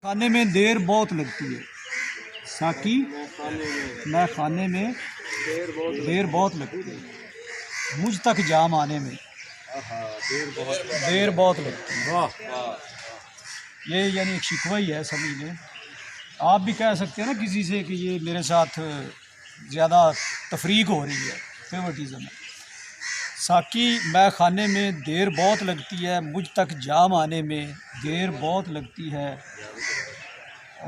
खाने में देर बहुत लगती है साकी, मैं खाने में देर बहुत लगती है, मुझ तक जाम आने में देर बहुत लगती है। वाह, ये यानी एक शिकवा ही है, समझ लें। आप भी कह सकते हैं ना किसी से कि ये मेरे साथ ज़्यादा तफरीक हो रही है, फेवरेटिज़म है। साकी, मैं खाने में देर बहुत लगती है, मुझ तक जाम आने में देर बहुत लगती है।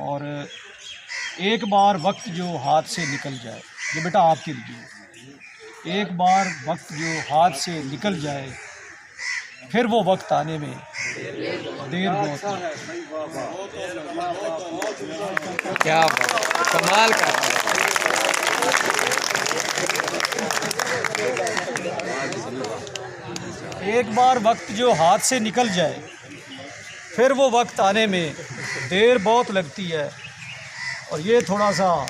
और एक बार वक्त जो हाथ से निकल जाए, ये बेटा आपके लिए, एक बार वक्त जो हाथ से निकल जाए फिर वो वक्त आने में देर बहुत है। क्या कमाल का। एक बार वक्त जो हाथ से निकल जाए फिर वो वक्त आने में देर बहुत लगती है। और ये थोड़ा सा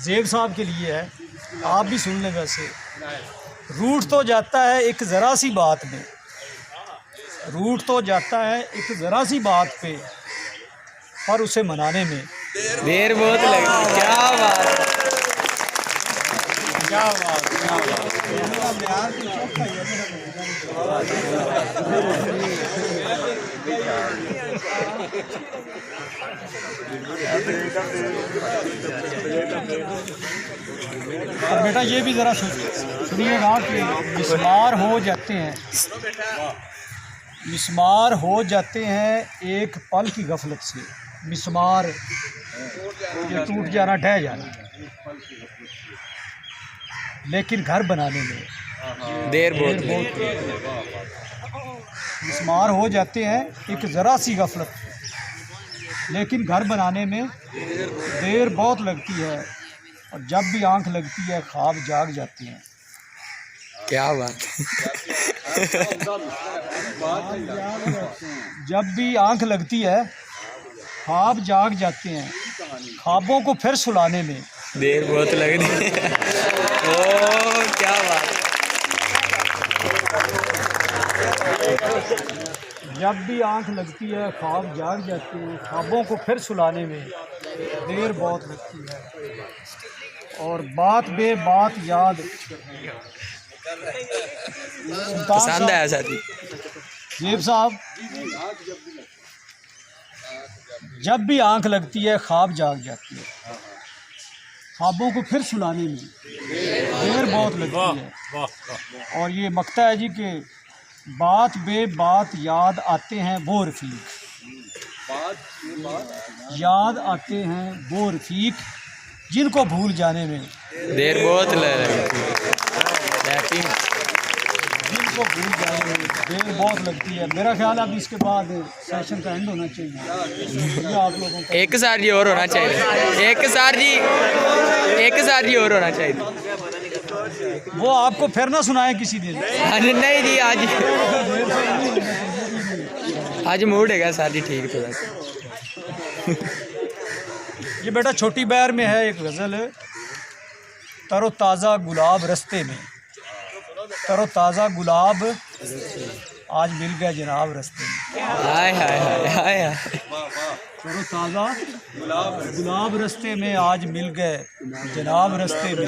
ज़ेब साहब के लिए है, आप भी सुन लें। वैसे रूठ तो जाता है एक ज़रा सी बात में, रूठ तो जाता है एक ज़रा सी बात पे, पर उसे मनाने में देर बहुत लगती है। क्या बात, क्या बात, क्या बात। अब बेटा ये भी ज़रा सुनिएगा कि मिस्मार हो जाते हैं, मिस्मार हो जाते हैं एक पल की गफलत से। मिस्मार ये टूट जाना, ढह जाना, लेकिन घर बनाने में देर बहुत मिस्मार हो जाते हैं एक ज़रा सी गफलत, लेकिन घर बनाने में देर बहुत लगती है। और जब भी आंख लगती है ख्वाब जाग जाते हैं। क्या बात। जब भी आंख लगती है ख्वाब जाग जाते हैं, ख्वाबों को फिर सुलाने में देर बहुत लगती है। ओ क्या बात। जब भी आंख लगती है ख्वाब जाग जाते हैं, ख्वाबों को फिर सुलाने में देर बहुत लगती है। और बात बे बात याद पसंद आया साथी ज़ेब साहब। जब भी आंख लगती है ख्वाब जाग जाती है, ख्वाबों को फिर सुलाने में देर बहुत लगती है। और ये मकता है जी कि बात बे बात याद आते हैं वो रफ़ीक, याद आते हैं वो रफ़ीक जिनको भूल जाने में देर बहुत लगती है। जिनको भूल जाने में देर बहुत लगती है। मेरा ख्याल अब इसके बाद सेशन का एंड होना चाहिए। आप लोगों का एक सार जी और होना चाहिए, एक सार जी और होना चाहिए। वो आपको फिर ना सुनाए किसी दिन। नहीं जी, आज मूड है सर जी, ठीक थोड़ा सा। ये बेटा छोटी बैर में है एक गज़ल, तरो ताज़ा गुलाब रस्ते में, तरो ताज़ा गुलाब आज मिल गया जनाब रस्ते में। हाय हाय हाय हाय हाय। तरो ताज़ा गुलाब रस्ते में आज मिल गए जनाब रस्ते में।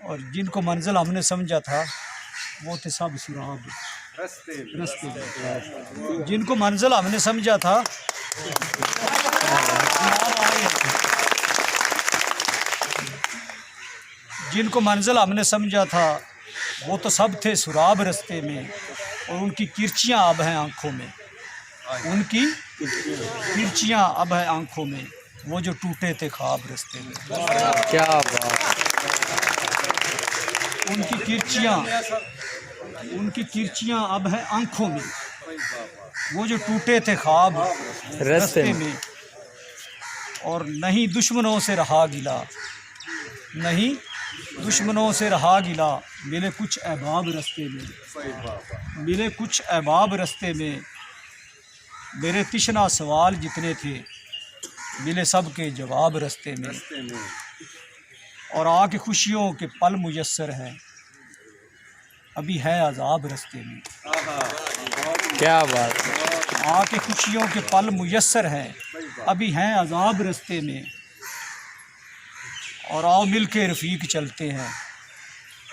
और जिनको मंजिल हमने समझा था वो थे सब सुराब रस्ते में। जिनको मंजिल हमने समझा था जिनको मंजिल हमने समझा था वो तो सब थे सुराब रस्ते में। और उनकी किरचियाँ अब हैं आँखों में, उनकी किरचियाँ अब हैं आँखों में, वो जो टूटे थे ख्वाब रस्ते में। क्या बात। उनकी किरचियाँ अब हैं आँखों में, वो जो टूटे थे ख्वाब रस्ते में। और नहीं दुश्मनों से रहा गिला, नहीं दुश्मनों से रहा गिला, मिले कुछ अहबाब रस्ते में, मिले कुछ अहबाब रस्ते में। मेरे तिश्ना सवाल जितने थे मिले सब के जवाब रस्ते में। और आके खुशियों के पल मुयस्सर हैं, अभी है अज़ाब रस्ते में। क्या बात। आके खुशियों के पल मुयस्सर हैं, अभी हैं अजाब रास्ते में, और आओ मिल के रफ़ीक चलते हैं,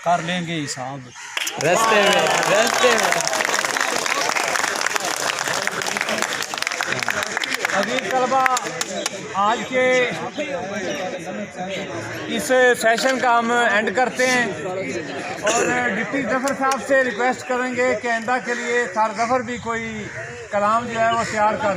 कर लेंगे हिसाब रास्ते में। अजीज तलबा, आज के इस सेशन का हम एंड करते हैं और डिप्टी जफर साहब से रिक्वेस्ट करेंगे कि आइंदा के लिए सर जफर भी कोई कलाम जो है वो तैयार कर